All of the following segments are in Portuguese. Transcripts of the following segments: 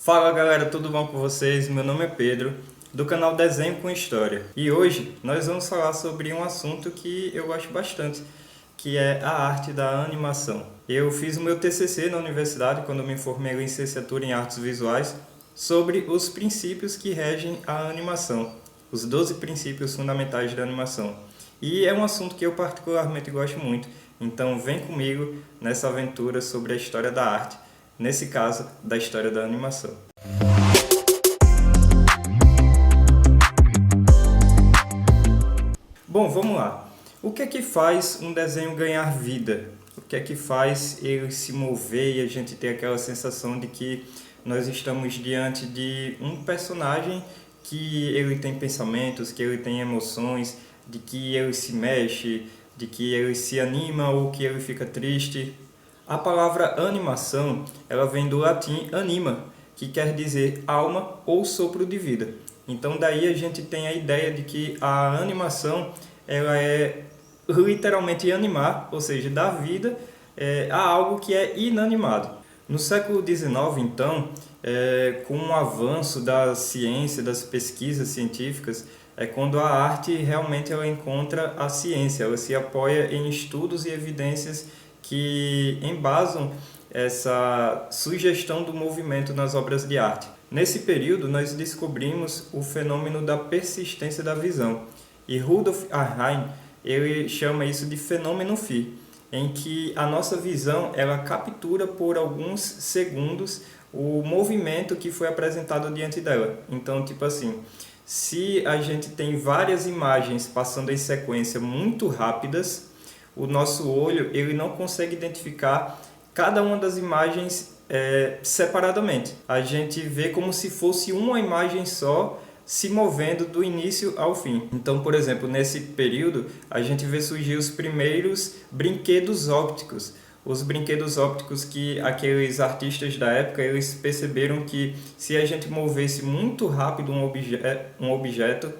Fala galera, tudo bom com vocês? Meu nome é Pedro, do canal Desenho com História. E hoje nós vamos falar sobre um assunto que eu gosto bastante, que é a arte da animação. Eu fiz o meu TCC na universidade, quando eu me formei em licenciatura em artes visuais, sobre os princípios que regem a animação, os 12 princípios fundamentais da animação. E é um assunto que eu particularmente gosto muito, então vem comigo nessa aventura sobre a história da arte, nesse caso, da história da animação. Bom, vamos lá. O que é que faz um desenho ganhar vida? O que é que faz ele se mover e a gente ter aquela sensação de que nós estamos diante de um personagem que ele tem pensamentos, que ele tem emoções, de que ele se mexe, de que ele se anima ou que ele fica triste? A palavra animação, ela vem do latim anima, que quer dizer alma ou sopro de vida. Então daí a gente tem a ideia de que a animação, ela é literalmente animar, ou seja, dar vida a algo que é inanimado. No século XIX, então, com o avanço da ciência, das pesquisas científicas, é quando a arte realmente ela encontra a ciência, ela se apoia em estudos e evidências que embasam essa sugestão do movimento nas obras de arte. Nesse período, nós descobrimos o fenômeno da persistência da visão. E Rudolf Arnheim, ele chama isso de fenômeno Phi, em que a nossa visão ela captura por alguns segundos o movimento que foi apresentado diante dela. Então, tipo assim, se a gente tem várias imagens passando em sequência muito rápidas, o nosso olho ele não consegue identificar cada uma das imagens separadamente. A gente vê como se fosse uma imagem só se movendo do início ao fim. Então, por exemplo, nesse período, a gente vê surgir os primeiros brinquedos ópticos. Os brinquedos ópticos que aqueles artistas da época eles perceberam que se a gente movesse muito rápido um objeto,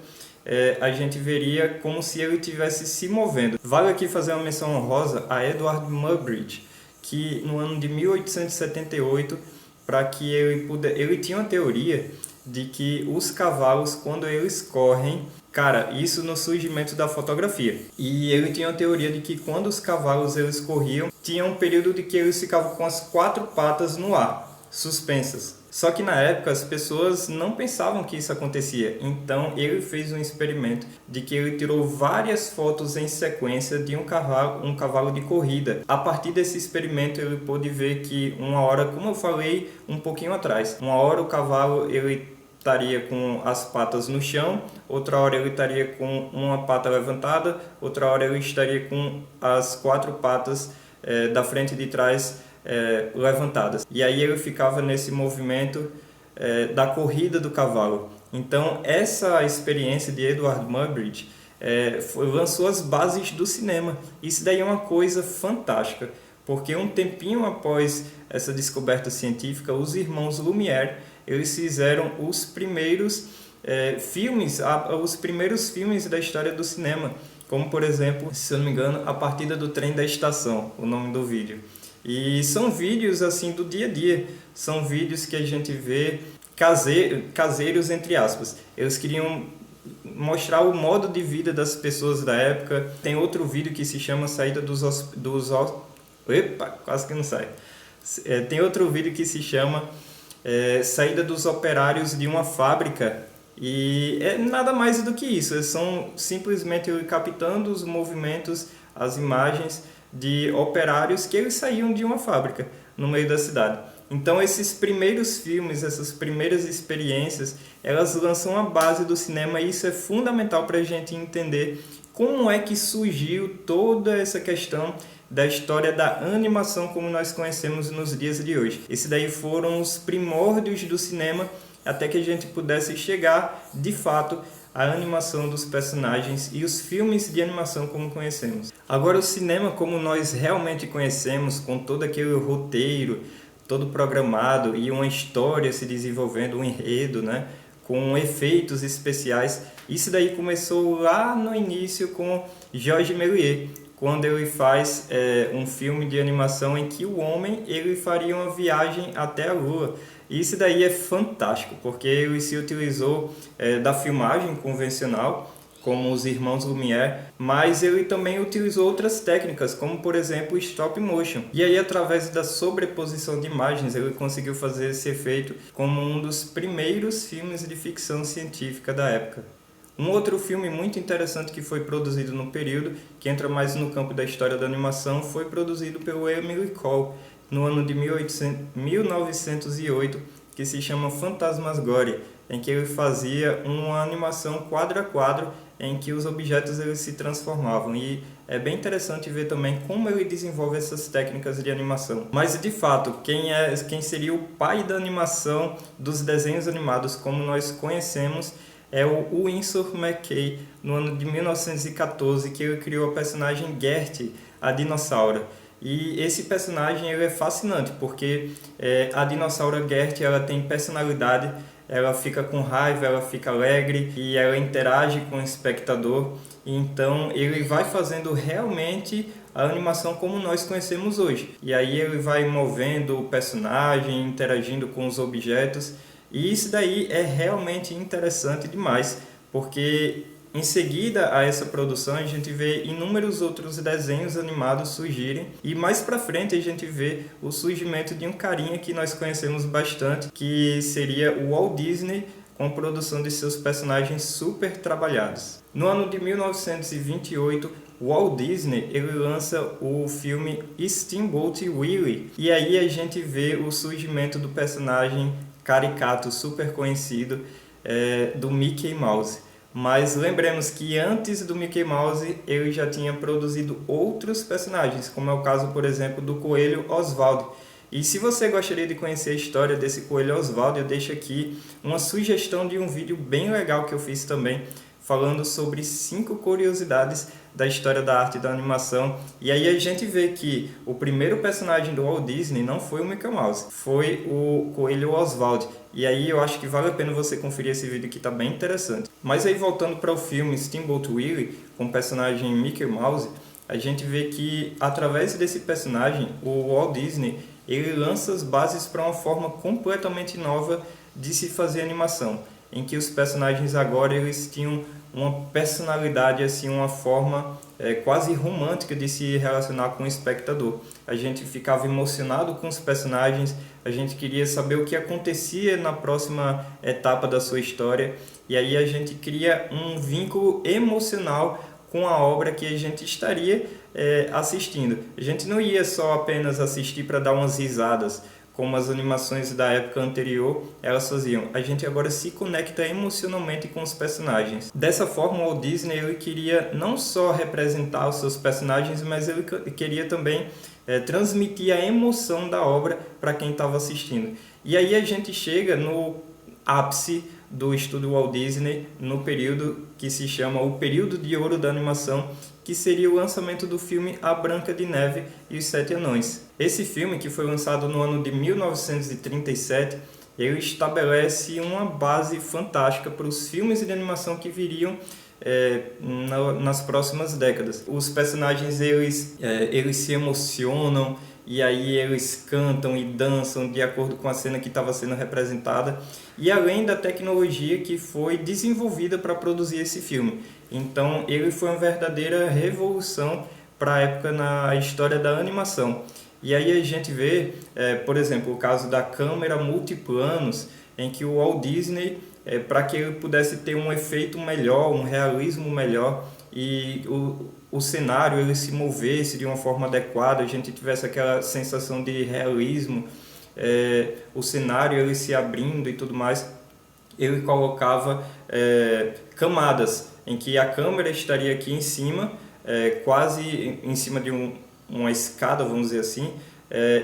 a gente veria como se ele estivesse se movendo. Vale aqui fazer uma menção honrosa a Edward Muybridge, que no ano de 1878, para que ele tinha uma teoria de que os cavalos, quando eles correm, cara, isso no surgimento da fotografia. E ele tinha uma teoria de que quando os cavalos eles corriam, tinha um período de que eles ficavam com as quatro patas no ar, suspensas. Só que na época as pessoas não pensavam que isso acontecia. Então ele fez um experimento de que ele tirou várias fotos em sequência de um cavalo de corrida. A partir desse experimento ele pôde ver que uma hora, como eu falei um pouquinho atrás, uma hora o cavalo ele estaria com as patas no chão, outra hora ele estaria com uma pata levantada, outra hora ele estaria com as quatro patas da frente e de trás levantadas. E aí ele ficava nesse movimento da corrida do cavalo. Então essa experiência de Edward Muybridge lançou as bases do cinema. Isso daí é uma coisa fantástica, porque um tempinho após essa descoberta científica, os irmãos Lumière eles fizeram os primeiros filmes da história do cinema, como por exemplo, se eu não me engano, A Partida do Trem da Estação, o nome do vídeo. E são vídeos assim do dia a dia, são vídeos que a gente vê caseiros entre aspas. Eles queriam mostrar o modo de vida das pessoas da época. Tem outro vídeo que se chama Saída Epa, quase que não sai. Tem outro vídeo que se chama Saída dos Operários de uma Fábrica. E é nada mais do que isso, eles são simplesmente captando os movimentos, as imagens de operários que eles saíam de uma fábrica no meio da cidade. Então esses primeiros filmes, essas primeiras experiências, elas lançam a base do cinema e isso é fundamental para a gente entender como é que surgiu toda essa questão da história da animação como nós conhecemos nos dias de hoje. Esses daí foram os primórdios do cinema até que a gente pudesse chegar, de fato, à animação dos personagens e os filmes de animação como conhecemos. Agora, o cinema como nós realmente conhecemos, com todo aquele roteiro, todo programado e uma história se desenvolvendo, um enredo, né? Com efeitos especiais, isso daí começou lá no início com Georges Méliès, quando ele faz um filme de animação em que o homem ele faria uma viagem até a Lua. E isso daí é fantástico, porque ele se utilizou da filmagem convencional, como os irmãos Lumière, mas ele também utilizou outras técnicas, como por exemplo o stop motion. E aí, através da sobreposição de imagens, ele conseguiu fazer esse efeito como um dos primeiros filmes de ficção científica da época. Um outro filme muito interessante que foi produzido no período, que entra mais no campo da história da animação, foi produzido pelo Emily Cole, no ano de 1908, que se chama Fantasmagoria, em que ele fazia uma animação quadro a quadro, em que os objetos eles se transformavam. E é bem interessante ver também como ele desenvolve essas técnicas de animação. Mas, de fato, quem seria o pai da animação dos desenhos animados como nós conhecemos é o Winsor McCay, no ano de 1914, que ele criou a personagem Gert, a dinossauro. E esse personagem ele é fascinante, porque a dinossauro Gert ela tem personalidade, ela fica com raiva, ela fica alegre e ela interage com o espectador. Então ele vai fazendo realmente a animação como nós conhecemos hoje. E aí ele vai movendo o personagem, interagindo com os objetos. E isso daí é realmente interessante demais, porque em seguida a essa produção a gente vê inúmeros outros desenhos animados surgirem e mais pra frente a gente vê o surgimento de um carinha que nós conhecemos bastante, que seria o Walt Disney, com a produção de seus personagens super trabalhados. No ano de 1928, o Walt Disney ele lança o filme Steamboat Willie, e aí a gente vê o surgimento do personagem caricato super conhecido do Mickey Mouse. Mas lembremos que antes do Mickey Mouse ele já tinha produzido outros personagens, como é o caso, por exemplo, do Coelho Oswald. E se você gostaria de conhecer a história desse Coelho Oswald, eu deixo aqui uma sugestão de um vídeo bem legal que eu fiz também, falando sobre 5 curiosidades da história da arte e da animação. E aí a gente vê que o primeiro personagem do Walt Disney não foi o Mickey Mouse, foi o Coelho Oswald. E aí eu acho que vale a pena você conferir esse vídeo que está bem interessante. Mas aí voltando para o filme Steamboat Willie, com o personagem Mickey Mouse, a gente vê que através desse personagem, o Walt Disney ele lança as bases para uma forma completamente nova de se fazer animação, em que os personagens agora eles tinham uma personalidade, assim, uma forma quase romântica de se relacionar com o espectador. A gente ficava emocionado com os personagens, a gente queria saber o que acontecia na próxima etapa da sua história, e aí a gente cria um vínculo emocional com a obra que a gente estaria assistindo. A gente não ia só apenas assistir para dar umas risadas, como as animações da época anterior elas faziam. A gente agora se conecta emocionalmente com os personagens. Dessa forma, o Walt Disney ele queria não só representar os seus personagens, mas ele queria também transmitir a emoção da obra para quem estava assistindo. E aí a gente chega no ápice do estúdio Walt Disney, no período que se chama o período de ouro da animação, que seria o lançamento do filme A Branca de Neve e os Sete Anões. Esse filme, que foi lançado no ano de 1937, ele estabelece uma base fantástica para os filmes de animação que viriam nas próximas décadas. Os personagens eles se emocionam e aí eles cantam e dançam de acordo com a cena que estava sendo representada, e além da tecnologia que foi desenvolvida para produzir esse filme. Então ele foi uma verdadeira revolução para a época na história da animação. E aí a gente vê, por exemplo, o caso da câmera multiplanos, em que o Walt Disney, para que ele pudesse ter um efeito melhor, um realismo melhor, e o cenário ele se movesse de uma forma adequada, a gente tivesse aquela sensação de realismo, o cenário ele se abrindo e tudo mais, ele colocava camadas, em que a câmera estaria aqui em cima, quase em cima de uma escada, vamos dizer assim,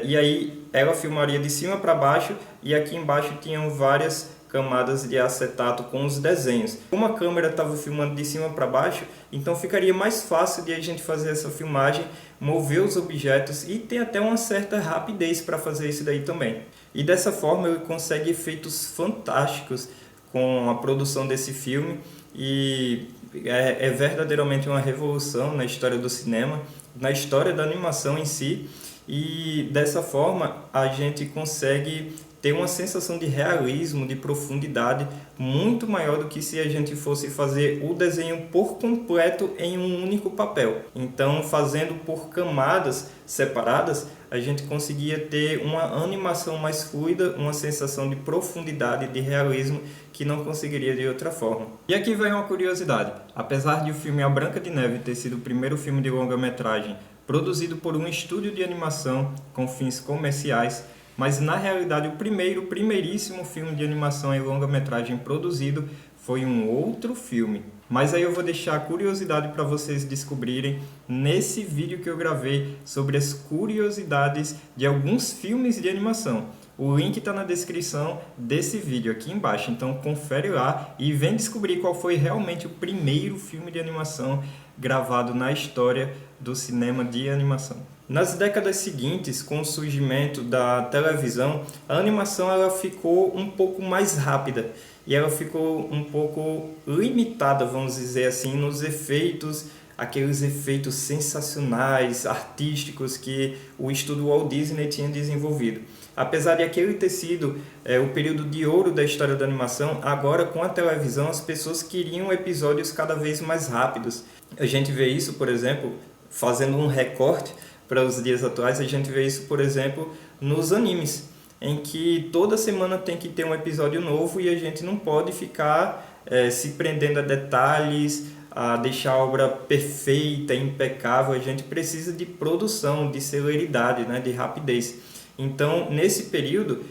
e aí ela filmaria de cima para baixo, e aqui embaixo tinham várias camadas de acetato com os desenhos. Como a câmera estava filmando de cima para baixo, então ficaria mais fácil de a gente fazer essa filmagem, mover os objetos, e tem até uma certa rapidez para fazer isso daí também. E dessa forma ele consegue efeitos fantásticos com a produção desse filme, e é verdadeiramente uma revolução na história do cinema, na história da animação em si. E dessa forma a gente consegue ter uma sensação de realismo, de profundidade muito maior do que se a gente fosse fazer o desenho por completo em um único papel. Então, fazendo por camadas separadas, a gente conseguia ter uma animação mais fluida, uma sensação de profundidade, de realismo que não conseguiria de outra forma. E aqui vai uma curiosidade: apesar de o filme A Branca de Neve ter sido o primeiro filme de longa-metragem produzido por um estúdio de animação com fins comerciais, mas na realidade o primeiríssimo filme de animação em longa-metragem produzido foi um outro filme. Mas aí eu vou deixar a curiosidade para vocês descobrirem nesse vídeo que eu gravei sobre as curiosidades de alguns filmes de animação. O link está na descrição desse vídeo aqui embaixo, então confere lá e vem descobrir qual foi realmente o primeiro filme de animação gravado na história do cinema de animação. Nas décadas seguintes, com o surgimento da televisão, a animação ela ficou um pouco mais rápida e ela ficou um pouco limitada, vamos dizer assim, nos efeitos, aqueles efeitos sensacionais, artísticos que o estúdio Walt Disney tinha desenvolvido. Apesar de aquele ter sido o período de ouro da história da animação, agora com a televisão as pessoas queriam episódios cada vez mais rápidos. A gente vê isso, por exemplo, fazendo um recorte para os dias atuais, a gente vê isso, por exemplo, nos animes, em que toda semana tem que ter um episódio novo e a gente não pode ficar se prendendo a detalhes, a deixar a obra perfeita, impecável. A gente precisa de produção, de celeridade, né, de rapidez. Então, nesse período,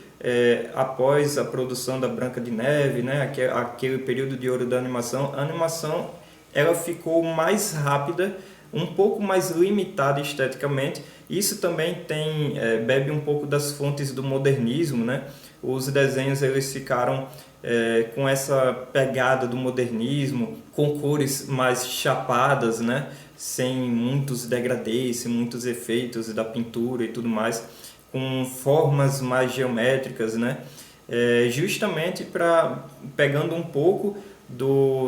após a produção da Branca de Neve, né, aquele período de ouro da animação, a animação ela ficou mais rápida, um pouco mais limitada esteticamente. Isso também bebe um pouco das fontes do modernismo, né? Os desenhos eles ficaram com essa pegada do modernismo, com cores mais chapadas, né? Sem muitos degradês, sem muitos efeitos da pintura e tudo mais, com formas mais geométricas, né? Justamente pegando um pouco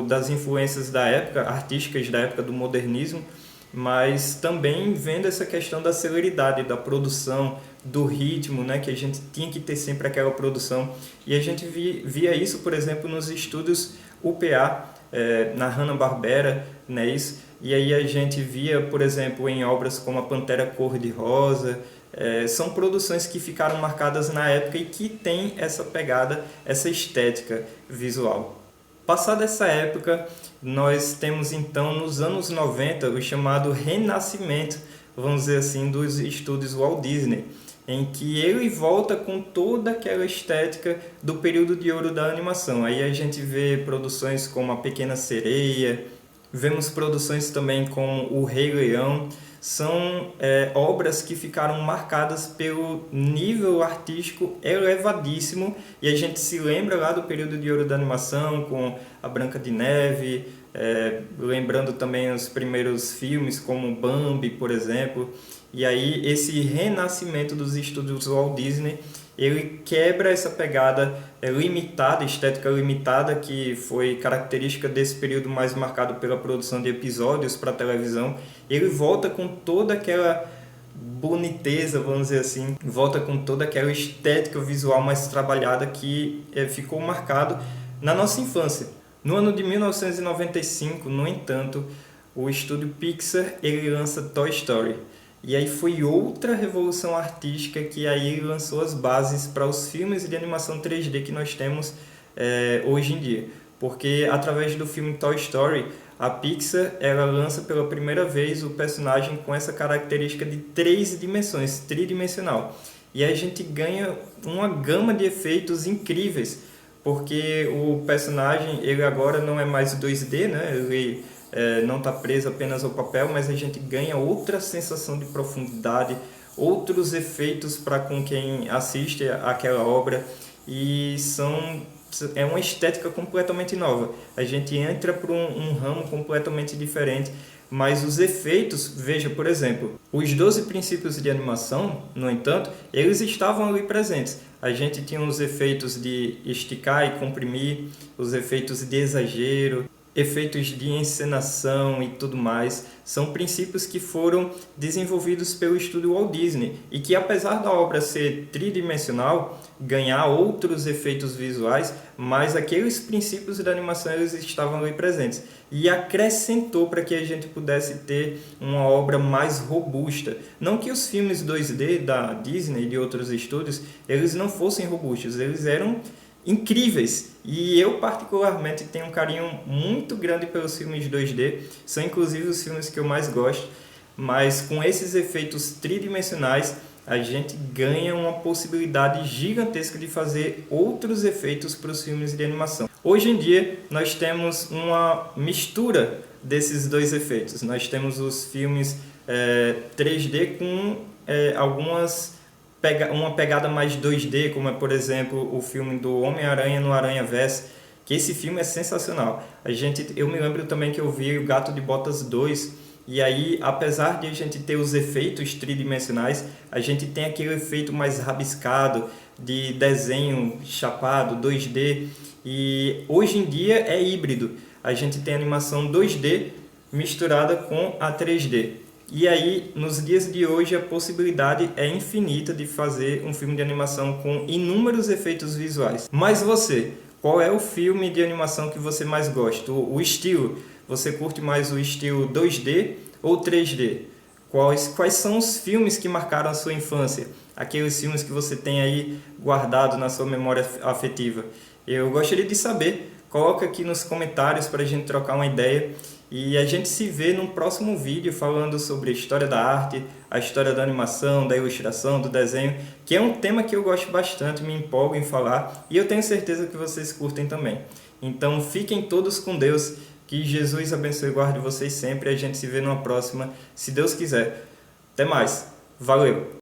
das influências da época, artísticas da época do modernismo, mas também vendo essa questão da celeridade, da produção, do ritmo, né, que a gente tinha que ter sempre aquela produção. E a gente via isso, por exemplo, nos estúdios UPA, na Hanna-Barbera, né, isso. E aí a gente via, por exemplo, em obras como A Pantera Cor-de-Rosa. São produções que ficaram marcadas na época e que tem essa pegada, essa estética visual. Passada essa época, nós temos então nos anos 90 o chamado renascimento, vamos dizer assim, dos estúdios Walt Disney, em que ele volta com toda aquela estética do período de ouro da animação. Aí a gente vê produções como A Pequena Sereia, vemos produções também como O Rei Leão. São obras que ficaram marcadas pelo nível artístico elevadíssimo, e a gente se lembra lá do período de ouro da animação com A Branca de Neve, lembrando também os primeiros filmes como Bambi, por exemplo. E aí esse renascimento dos estúdios Walt Disney, ele quebra essa pegada limitada, estética limitada, que foi característica desse período mais marcado pela produção de episódios para televisão. Ele volta com toda aquela boniteza, vamos dizer assim, volta com toda aquela estética visual mais trabalhada que ficou marcado na nossa infância. No ano de 1995, no entanto, o estúdio Pixar ele lança Toy Story. E aí foi outra revolução artística que aí lançou as bases para os filmes de animação 3D que nós temos hoje em dia. Porque através do filme Toy Story, a Pixar ela lança pela primeira vez o personagem com essa característica de 3 dimensões, tridimensional. E aí a gente ganha uma gama de efeitos incríveis, porque o personagem ele agora não é mais 2D, né? Ele não está preso apenas ao papel, mas a gente ganha outra sensação de profundidade, outros efeitos para com quem assiste aquela obra, e é uma estética completamente nova. A gente entra por um ramo completamente diferente, mas os efeitos, veja, por exemplo, os 12 princípios de animação, no entanto, eles estavam ali presentes. A gente tinha os efeitos de esticar e comprimir, os efeitos de exagero, efeitos de encenação e tudo mais, são princípios que foram desenvolvidos pelo estúdio Walt Disney e que, apesar da obra ser tridimensional, ganhar outros efeitos visuais, mas aqueles princípios da animação eles estavam ali presentes e acrescentou para que a gente pudesse ter uma obra mais robusta. Não que os filmes 2D da Disney e de outros estúdios eles não fossem robustos, eles eram incríveis. E eu particularmente tenho um carinho muito grande pelos filmes 2D, são inclusive os filmes que eu mais gosto, mas com esses efeitos tridimensionais a gente ganha uma possibilidade gigantesca de fazer outros efeitos para os filmes de animação. Hoje em dia nós temos uma mistura desses dois efeitos. Nós temos os filmes 3D com uma pegada mais 2D, como é, por exemplo, o filme do Homem-Aranha no Aranha-Verso, que esse filme é sensacional. Eu me lembro também que eu vi o Gato de Botas 2, e aí, apesar de a gente ter os efeitos tridimensionais, a gente tem aquele efeito mais rabiscado, de desenho chapado, 2D, e hoje em dia é híbrido. A gente tem animação 2D misturada com a 3D. E aí, nos dias de hoje, a possibilidade é infinita de fazer um filme de animação com inúmeros efeitos visuais. Mas você, qual é o filme de animação que você mais gosta? O estilo? Você curte mais o estilo 2D ou 3D? Quais são os filmes que marcaram a sua infância? Aqueles filmes que você tem aí guardado na sua memória afetiva? Eu gostaria de saber. Coloca aqui nos comentários para a gente trocar uma ideia. E a gente se vê num próximo vídeo falando sobre a história da arte, a história da animação, da ilustração, do desenho, que é um tema que eu gosto bastante, me empolgo em falar e eu tenho certeza que vocês curtem também. Então fiquem todos com Deus, que Jesus abençoe e guarde vocês sempre e a gente se vê numa próxima, se Deus quiser. Até mais, valeu!